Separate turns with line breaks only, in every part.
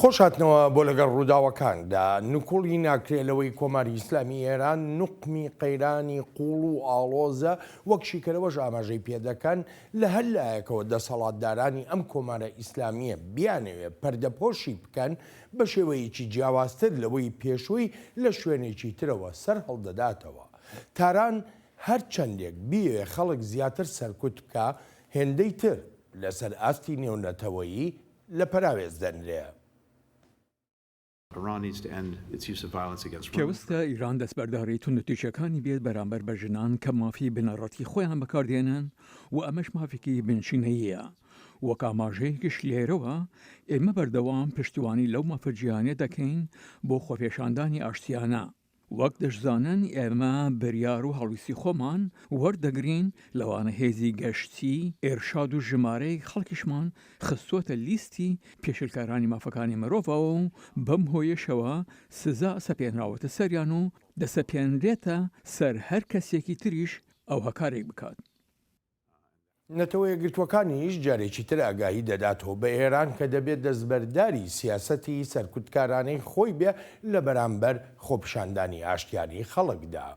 خۆشهاتنەوە بۆ لەگەڵ ڕووداوەکاندا نکۆڵی ناکرێلەوەی کۆماری ئیسلامی ئێران نوقمی قەیرانی قوڵ و ئاڵۆزە وەک شیکەرەوەش ئاماژەی پێدەکەن لە هەر لایەکەوە دەسەڵاتدارانی ئەم کۆمارە ئیسلامیە بیانەوێت پەردەپۆشی بکەن بە شێوەیەکی جیاوازتر لەوەی پێشووی لە شوێنێکی ترەوە سەر هەڵدەداتەوە. تاران هەر چەندێک بیوێ خەڵک زیاتر سەرکوت بکە هێندەی تر لەسەر ئاستی نێونەتەوەیی لە پەراوێز دەنرێ.
پێویستە ئیران دەستبەرداری توندوتیژەکانی بێت بەرامبەر بە ژنان کە مافی بنەڕەتی خۆیان بەکاردێنن و ئەمەش مافێکی بنشینەیە. وەک ئاماژەیەکیش لێرەوە ئێمە بەردەوام پشتیوانی لەو مافەرجیانە دەکەین بۆ خۆپێشاندانی ئاشتیانە. وەک دەشزانن ئێمە بریار و هەڵویستی خۆمان وەردەگرین لەوانە هێزی گەشتی ئێرشاد و ژمارەی خەڵکیشمان خستووەتە لیستی پێشلکارانی مافەکانی مرۆڤەوە و بەم هۆیشەوە سزا سەپێنراوەتە سەریان و دەسەپێنرێتە سەر هەر کەسێکی تریش ئەو هەکارێک بکات.
نەتەوە یەکگرتوەکانیش جارێکی تر ئاگاهی دەداتەوە بە ئێران کە دەبێت دەستبەرداری سیاسەتی سەرکوتکارانەی خۆی بێ لە بەرامبەر خۆپیشاندانی ئاشتیانی خەڵکدا.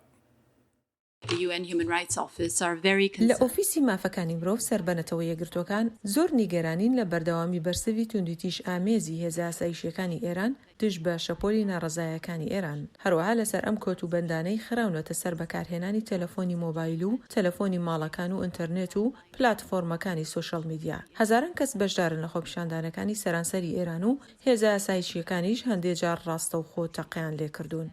لە ئۆفیسی مافەکانی مرۆڤ سەربەنەتەوە یەکگرتوەکان زۆر نیگەرانین لە بەردەوامی بەرسەوی توندوتیژ ئامێزی هێزە ئاسایشیەکانی ئێران دژ بە شەپۆلی ناڕەزایەکانی ئێران. هەروەها لەسەر ئەم کۆتوبەندانەی خراونەتە سەر بەکارهێنانی تەلەفۆنی مۆبایل و تەلەفۆنی ماڵەکان و ئینتەرنێت و پلاتفۆرمەکانی سۆشەڵ میدیا. هەزاران کەس بەشدارن لە خۆپیشاندانەکانی سەرانسەری ئێران و هێزە ئاسایشیەکانیش هەندێک جار ڕاستە و خۆ تەقیان لێکردوون.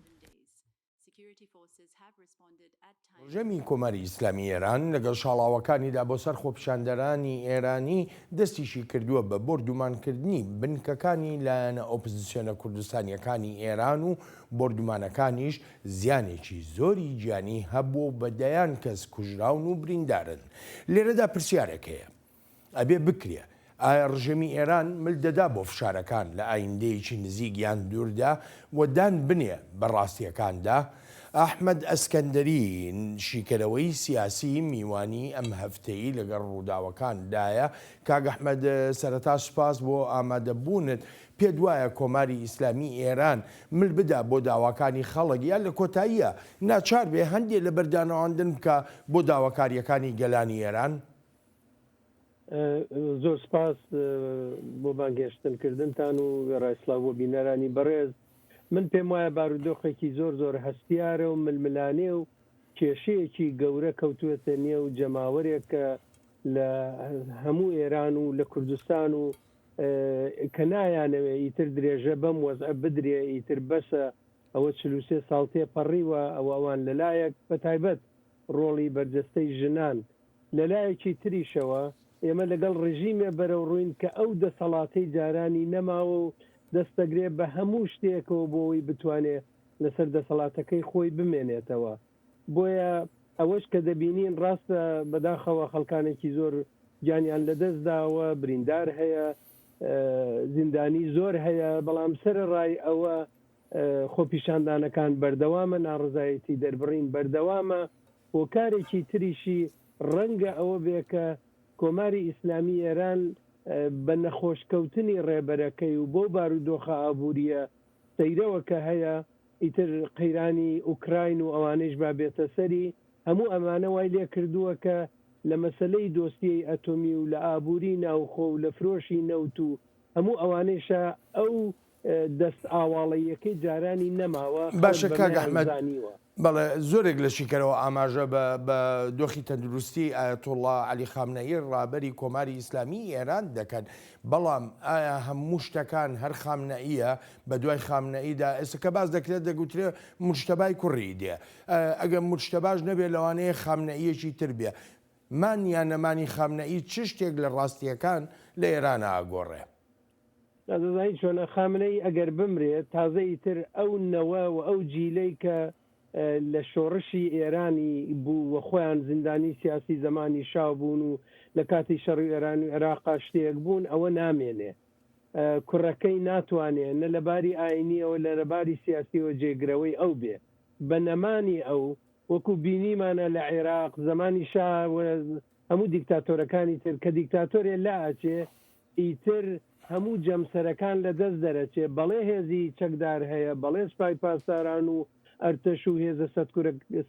ڕژەمی کۆماری ئیسلامی ئێران لەگەڵ شاڵاوەکانیدا بۆ سەر خۆپیشاندەرانی ئێرانی دەستیشی کردووە بە بردومانکردنی بنکەکانی لایەنە ئۆپۆزیسیۆنە کوردستانیەکانی ئێران و بردومانەکانیش زیانێکی زۆری گیانی هەبوو بەدەیان کەس کوژراون و بریندارن. لێرەدا پرسیارێک هەیە ئەبێ بکرێ ئایا ڕژەمی ئێران ملدەدا بۆ فشارەکان لە ئایندەیەکی نزیکیان دووردا و دان بنێ بەڕاستیەکاندا. ئەحمەد ئەسکەندەری شیکەرەوەی سیاسی میوانی ئەم هەفتەیی لەگەڵ ڕووداوەکاندایە. کاک ئەحمەد سەرەتا سوپاس بۆ ئامادەبوونت. پێ دوایە کۆماری ئیسلامی ئێران مل بدا بۆ داواکانی خەڵک یان لە کۆتاییە ناچار بێ هەندێک لە بەردانەوەاندن بکە بۆ داواکاریەکانی گەلانی ئێران؟
زۆر سپاس بۆ بانگێشتنکردنتان و ڕایسلااو بۆ بینەرانی بەڕێز. من پێم وایە بارودۆخێکی زۆر هەستیارە و ململانێ و کێشەیەکی گەورە کەوتوێتە نێو جەماوەرێک کە لە هەموو ئێران و لە کوردستان و کە نایانەوێ ئیتر درێژە بەم وەزع بدرێ ئیتر بەسە ئەوە 43 ساڵ تێپەڕیوە ئەوان لەلایەک بە تایبەت ڕۆڵی بەرجەستەی ژنان لەلایەکی تریشەوە ئێمە لەگەڵ ڕژیمێ بەرەو ڕووین کە ئەو دەسەڵاتەی جارانی نەماوە و دەستەگرێ بە هەموو شتێکەوە بۆەوەی بتوانێت لەسەر دەسەڵاتەکەی خۆی بمێنێتەوە. بۆیە ئەوەش کە دەبینین ڕاستە بەداخەوە خەڵکانێکی زۆر گیانیان لەدەستداوە بریندار هەیە زیندانی زۆر هەیە بەڵام سەرڕای ئەوە خۆپیشاندانەکان بەردەوامە ناڕزایەتی دەربڕین بەردەوامە هۆکارێکی تریشی ڕەنگە ئەوە بێ کە کۆماری ئیسلامی ئێران بە نەخۆشکەوتنی ڕێبەرەکەی و بۆ بارودۆخە ئابوووریە سەیرەوە کە هەیە ئیتر قەیرانی ئوکراین و ئەوانەیش با بێتە سەری هەموو ئەمانە وای لێ کردووە کە لە مەسلەی دۆستیەی ئەتۆمی و لە ئابووری ناوخۆ و لە فرۆشی نەوت و هەموو ئەوانەیشە ئەو دەست ئاواڵەیەکەی جارانی نەماوە.
باشە کاک ئەحمەد بەڵێ زۆرێک لە شیکەرەوە ئاماژە بە دۆخی تەندروستی ئایەتوڵڵا عەلی خامنەئی ڕابەری کۆماری ئیسلامی ئێران دەکەن. بەڵام ئایا هەموو شتەکان هەر خامنەئیە بە دوای خامنەئیدا ئێستا کە باز دەکرێت دەگوترێت موجتەبای کوڕی دێ ئەگەر موجتەباش نەبێت لەوانەیە خامنەئیەکی تر بێ مانیان نەمانی خامنەئی چ شتێک لە ڕاستیەکان لە ئێرانە ئاگۆڕێ؟
دەزانیت چۆنە خامنەی ئەگەر بمرێت تازەی تر ئەو نەوە و ئەو جیلەی کە لە شۆڕشی ئێرانی بوو وە خۆیان زیندانی سیاسی زمانی شاو بوون و لە کاتی شەڕی ئێران و عێراقا شتێک بوون ئەوە نامێنێ کوڕەکەی ناتوانێت نە لەباری ئاینیەوە لە لەباری سیاسیەوە جێگرەوەی ئەو بێ بە نەمانی ئەو وەکو بینیمانە لە عێراق زمانی شا هەموو دیکتاتۆرەکانی تر کە دیکتاتۆرێ لا ئاچێ ئیتر هەموو جەمسەرەکان لە دەست دەرەچێ بەڵێ هێزی چەکدار هەیە بەڵێ سپای پاسداران و ئەرتەش و هێزە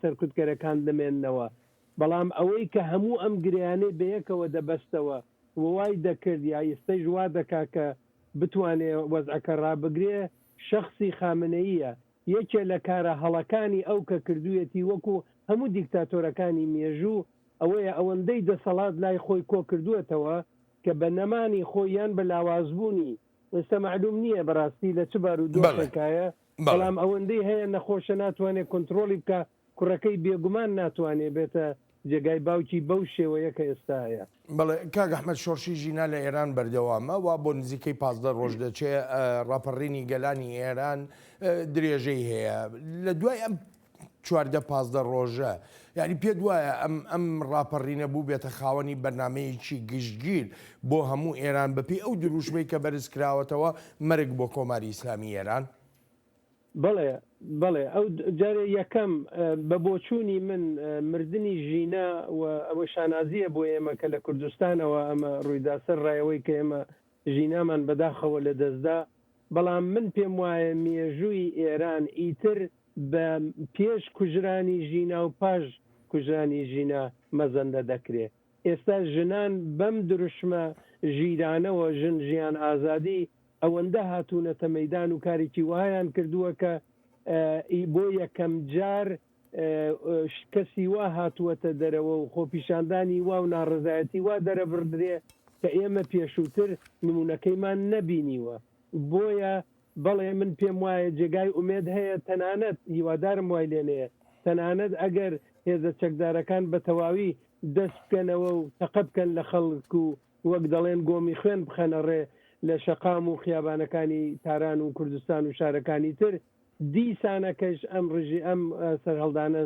سەرکوتکەرەکان دەمێننەوە بەڵام ئەوەی کە هەموو ئەم گریانەی بەیەکەوە دەبەستەوە وای دەکرد یا ئێستەی وا دەکا کە بتوانێت وەزعەکە ڕابگرێ شخصی خامنەیە یەکێ لە کارە هەڵەکانی ئەو کە کردوویەتی وەکو هەموو دیکتاتۆرەکانی مێژوو ئەوەیە ئەوەندەی دەسەڵات لای خۆی کۆ کردووەتەوە کە بە نەمانی خۆیان بە لاوازبوونی ئێستا معلوم نییە بەڕاستی لە چ بارودۆخێکایە بەڵام ئەوەندەی هەیە نەخۆشە ناتوانێت کۆنتترۆلی بکە کوڕەکەی بێگومان ناتوانێت بێتە جێگای باوکی بەو شێوەیە کە ئێستا هەیە.
بەڵێ کاک ئەحمەد شۆرشی ژینا لە ئێران بەردەوامە وا بۆ نزیکەی 15 ڕۆژ دەچێت ڕاپەڕینی گەلانی ئێران درێژەی هەیە لە دوای ئەم 14-15 ڕۆژە یعنی پێت وایە ئەم ڕاپەڕینە بوو بێتە خاوەنی بەرنمەیەکی گشتگیر بۆ هەموو ئێران بەپی ئەو دروشمەی کە بەرز کراوەتەوە مەرگ بۆ کۆماری ئیسلامی ئێران؟
بەڵێ ئەو جارێ یەکەم بە بۆچوونی من مردنی ژینا و ئەوە شانازیە بۆ ئێمە کە لە کوردستانەوە ئەمە ڕوویداسەر ڕایەوەی کە ئێمە ژینامان بەداخەوە لە دەستدا بەڵام من پێم وایە مێژووی ئێران ئیتر بە پێش کوژرانی ژینا و پاش کوژرانی ژینا مەزەندە دەکرێت ئێستا ژنان بەم دروشمە ژیرانەوە ژیان ئازادی ئەوەندە هاتوونەتە مەدان و کارێکی وایان کردووە کە بۆ یەکەم جار کەسی وا هاتووەتە دەرەوە و خۆپیشاندانی وا و ناڕزایەتی وا دەرەبردرێ کە ئێمە پێشووتر نمونونەکەیمان نەبینیوە بۆیە بەڵێ من پێم وایە جێگای ئومێد هەیە تەنانەت هیوادارم وای لێنەیە تەنانەت ئەگەر هێزە چەکدارەکان بە تەواوی دەست بکەنەوە و تەقە بکەن لە خەڵک و وەک دەڵێن گۆمی خوێن بخەنە ڕێ لە شەقام و خیابانەکانی تاران و کوردستان و شارەکانی تر دیسانەکەش ئەم ڕژی ئەم سەرهەڵدانە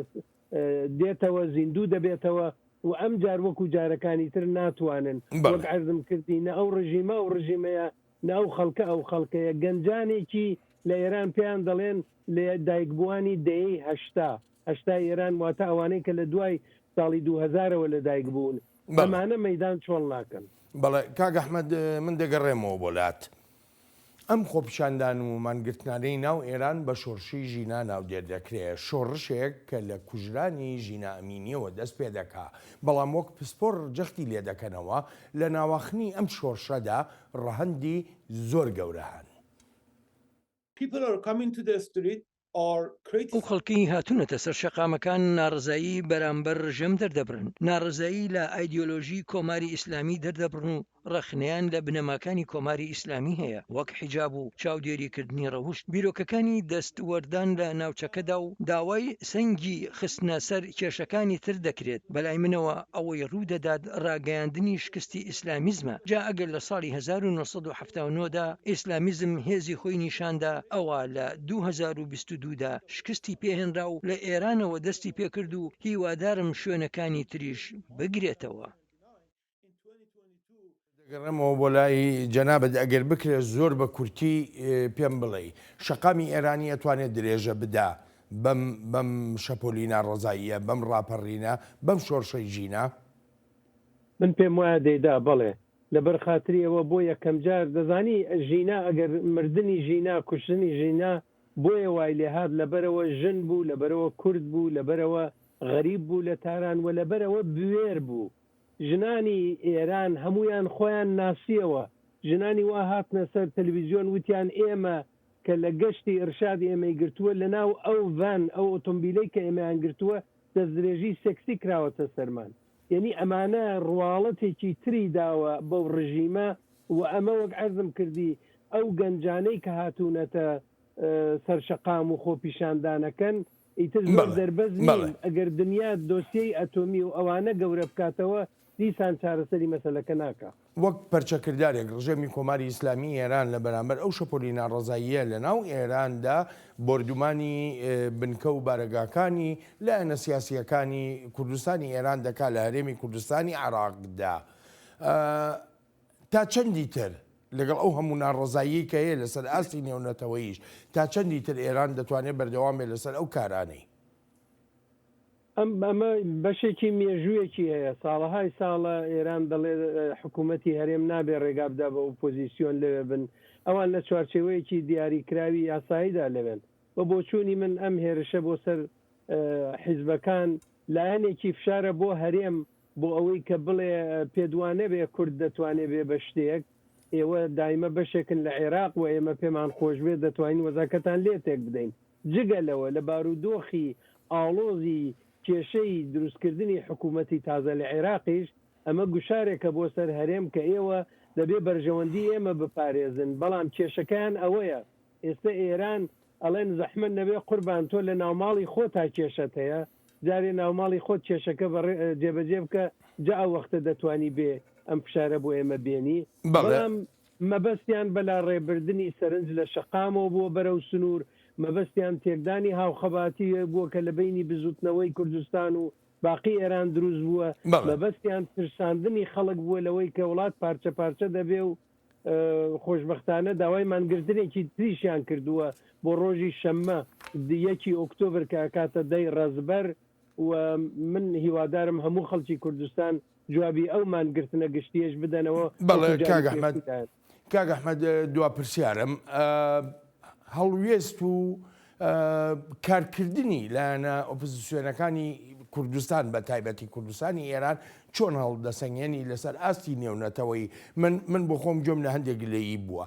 دێتەوە زیندوو دەبێتەوە و ئەم جار وەکو جارەکانی تر ناتوانن وەک عەرزم کردی نە ئەو ڕژیمە و ڕژیمەیە ناو خەڵکە ئەو خەڵکەیە گەنجانێکی لە ئێران پێیان دەڵێن لە دایکبووانی دەیەی هەشتا ئێران واتە ئەوانەی کە لە دوای ساڵی 2000ەوە لە دایک بوون ئەمانە مەدان چۆڵ ناکەن.
بەڵێ کاک ئەحمەد من دەگەڕێمەوە بۆلات ئەم خۆپیشاندان و مانگرتنانەی ناو ئێران بە شۆڕشی ژینا ناودێر دەکرێت شۆڕشێک کە لە کوژرانی ژینا ئەمینیەوە دەست پێ دەکا بەڵام وەک پسپۆر جەختی لێ دەکەنەوە لە ناوەخنی ئەم شۆڕشەدا ڕەهەندی زۆر گەورە هەن.
ئەو خەڵکی هاتوونەتە سەر شەقامەکان ناڕزایی بەرامبەر ڕژەم دەردەبرن ناڕزایی لە ئایدۆلۆژی کۆماری ئیسلامی دەردەبرن و ڕەخنیان لە بنەماکانی کۆماری ئیسلامی هەیە وەک حیجاب و چاودێریکردنی ڕەوشت بیرۆکەکانی دەستوەردان لە ناوچەکەدا و داوای سەنگی خستنە سەر کێشەکانی تر دەکرێت بەلای منەوە ئەوەی ڕوودەدات ڕاگەیاندنی شکستی ئیسلامیزمە جا ئەگەر لە ساڵی 1970دا ئیسلامیزم هێزی خۆی نیشاندا ئەوە لە 2022دا شکستی پێهێنرا و لە ئێرانەوە دەستی پێکرد و هیوادارم شوێنەکانی تریش بگرێتەوە.
گەڕێمەوە بۆ لای جەنابەت ئەگەر بکرێت زۆر بە کورتی پێم بڵێ شەقامی ئێرانی ئەتوانێت درێژە بدا بەم شەپۆلینا ڕۆزاییە بەم ڕاپەڕینە بەم شۆڕشەی ژینا
من پێم وایە دەیدا بڵێ لەبەر خاتری ئەوە بۆ یەکەم جار دەزانی ژینا ئەگەر مردنی ژینا کوشتنی ژینا بۆیە وای لێهات لەبەرەوە ژن بوو لەبەرەوە کورد بوو لەبەرەوە غەریب بوو لە تاران و لەبەرەوە بوێر بوو ژنانی ئێران هەمویان خۆیان ناسیەوە ژنانی وا هاتنە سەر تەلەڤیزیۆن وتیان ئێمە کە لە گەشتی ئرشادی ئێمەی گرتووە لەناو ئەو ڤان ئەو ئۆتۆمبیلەی کە ئێمەیان گرتووە دەستدرێژی سێکسی کراوەتە سەرمان یعنی ئەمانە ڕواڵەتێکی تری داوە بەو ڕژیمە و ئەمە وەک عەرزم کردی ئەو گەنجانەی کە هاتوونەتە سەرشەقام و خۆپیشاندانەکەن ئیتر زۆر دەربەز نین ئەگەر دنیا دۆسیەی ئەتۆمی و ئەوانە گەورە بکاتەوە دیسان چارەسەری مەسەلەکە ناکە
وەک پەرچەکردارێک ڕژێمی کۆماری ئیسلامی ئێران لە بەرامبەر ئەو شەپۆلی ناڕەزاییە لە ناو ئێراندا بردومانی بنکە و بارەگاکانی لایەنە سیاسیەکانی کوردستانی ئێران دەکات لە هەرێمی کوردستانی عێراقدا تا چەندی تر لەگەڵ ئەو هەموو ناڕەزایی کە هەیە لەسەر ئاستی نێونەتەوەیش تا چەندی تر ئێران دەتوانێت بەردەوام بێت لەسەر ئەو کارانەی
ئەمە بەشێکی مێژوویەکی هەیە ساڵەهای ساڵە ئێران دەڵێ حکوومەتی هەرێم نابێ ڕێگابدا بە ئۆپۆزیسیۆن لەوێ بن ئەوان لە چوارچێوەیەکی دیاریکراوی یاساییدا لەوێن بە بۆچوونی من ئەم هێرشە بۆ سەر حیزبەکان لایەنێکی فشارە بۆ هەرێم بۆ ئەوەی کە بڵێ پێدوانە بێ کورد دەتوانێت بێ بە شتێک ئێوە دایمە بەشێکن لە عێراق و ئێمە پێمان خۆش بێت دەتوانین وەزاکەتان لێ تێک بدەین جگە لەوە لە بارودۆخی ئاڵۆزی کێشەی دروستکردنی حکوومەتی تازە لە عێراقیش ئەمە گوشارێکە بۆ سەر هەرێم کە ئێوە دەبێ بەرژەوەندی ئێمە بپارێزن بەڵام کێشەکەیان ئەوەیە ئێستا ئێران ئەڵێن زەحمت نەبێ قوربان تۆ لە ناوماڵی خۆ تا کێشەت هەیە جارێ ناوماڵی خۆت کێشەکە جێبەجێ بکە جا ئەو وەختە دەتوانی بێ ئەم فشارە بۆ ئێمە بێنی بەڵام مەبەستیان بەلا ڕێبردننی سەرنج لە شەقامەوە بۆ بەرەو سنوور مەبەستیان تێکدانی هاوخەباتی بووە کە لە بینی بزوتنەوەی کوردستان و باقی ئێران دروست بووە مەبەستیان ترساندنی خەڵک بووە لەوەی کە وڵات پارچە پارچە دەبێ و خۆشببختانە داوای مانگرتنێکی تریشیان کردووە بۆ ڕۆژی شەممە 1 ئۆکتۆبر کە کاتە دەی ڕزبەر و من هیوادارم هەموو خەڵکی کوردستان جوابی ئەو مانگرتنە گشتیش بدەنەوە
کاک ئەحمەد دوا پرسیارم هەڵوێست و کارکردنی لایەنە ئۆپۆزیسیۆنەکانی کوردستان بە تایبەتی کوردستانی ئێران چۆن هەڵدەسەنگێنی لەسەر ئاستی نێونەتەوەی من بۆ خۆم جۆم لە هەندێک لێی بووە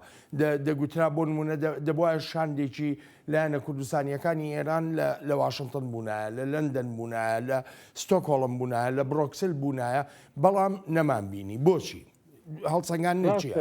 دەگوترا بۆ نمونە دەبواە شاندێکی لایەنە کوردستانیەکانی ئێران لە واشنگتن بوونایە لە لەندەن بوونایە لە ستۆکۆڵم بوونایە لە بڕۆکسل بوونایە بەڵام نەمان بینی بۆچی هەڵسەنگان نچیە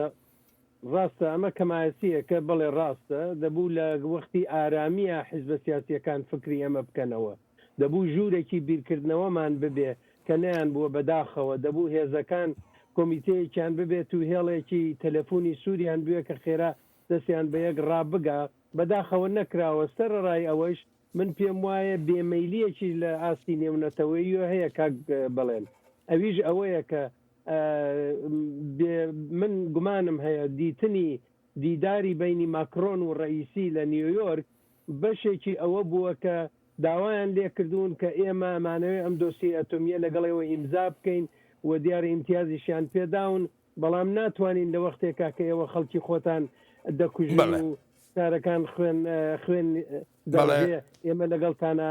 ڕاستە ئەمە کەمایەتیە کە بڵێ ڕاستە دەبوو لە وەختی ئارامیە حیزبە سیاسیەکان فکری ئەمە بکەنەوە دەبوو ژوورێکی بیرکردنەوەمان ببێ کە نەیان بووە بەداخەوە دەبوو هێزەکان کۆمیتەیەکیان ببێت و هێڵێکی تەلەفۆنی سووریان بوێ کە خێرا دەستیان بە یەک ڕابگا بەداخەوە نەکراوە سەرڕای ئەوەش من پێم وایە بێمەیلیەکی لە ئاستی نێونەتەوەی هەیە کاک بڵێن ئەویش ئەوەیە کە من گومانم هەیە دیتنی دیداری بینی ماکرۆن و ڕئیسی لە نیویۆرک بەشێکی ئەوە بووە کە داوایان لێکردوون کە ئێمە ئەمانەوێ ئەم دۆسی ئەتۆمیە لەگەڵەوە ئیمزا بکەین و دیارە ئیمتیازیشیان پێداون بەڵام ناتوانین لە وەختێکا کە ئێوە خەڵکی خۆتان دەکوژن و سارەکان خوێن ئێمە لەگەڵتانە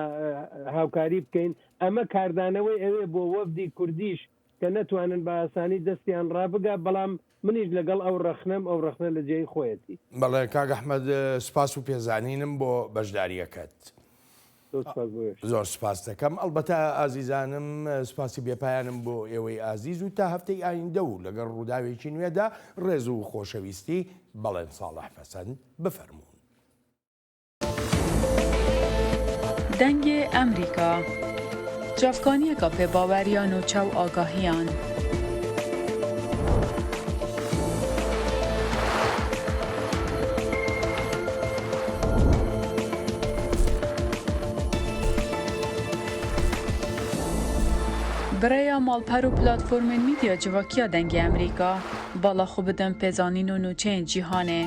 هاوکاری بکەین ئەمە کاردانەوەی ئەوێ بۆ وەفدی کوردیش کە نەتوانن بە ئاسانی دەستیان ڕابگا بەڵام منیش لەگەڵ ئەو ڕەخنە لە جێی خۆیەتی
بەڵێ کاک ئەحمەد سپاس و پێزانینم بۆ بەشداریەکەت زۆر سپاس دەکەم ئەلبەتە ئازیزانم سپاسی بێپایانم بۆ ئێوەی ئازیز و تا هەفتەی ئایندە و لەگەڵ ڕووداوێکی نوێدا ڕێز و خۆشەویستی بەڵێن ساڵح پەسەند بفەرموون.
دەنگێ ئەمریکا جافکانیەکە پێباوەریان و چاو ئاگاهیان. برای مالپەر و پلاتفۆرمên میدیا civakîya dengê Amerîka bala xwe bidin pêzanîn û nûçeyên cîhanê.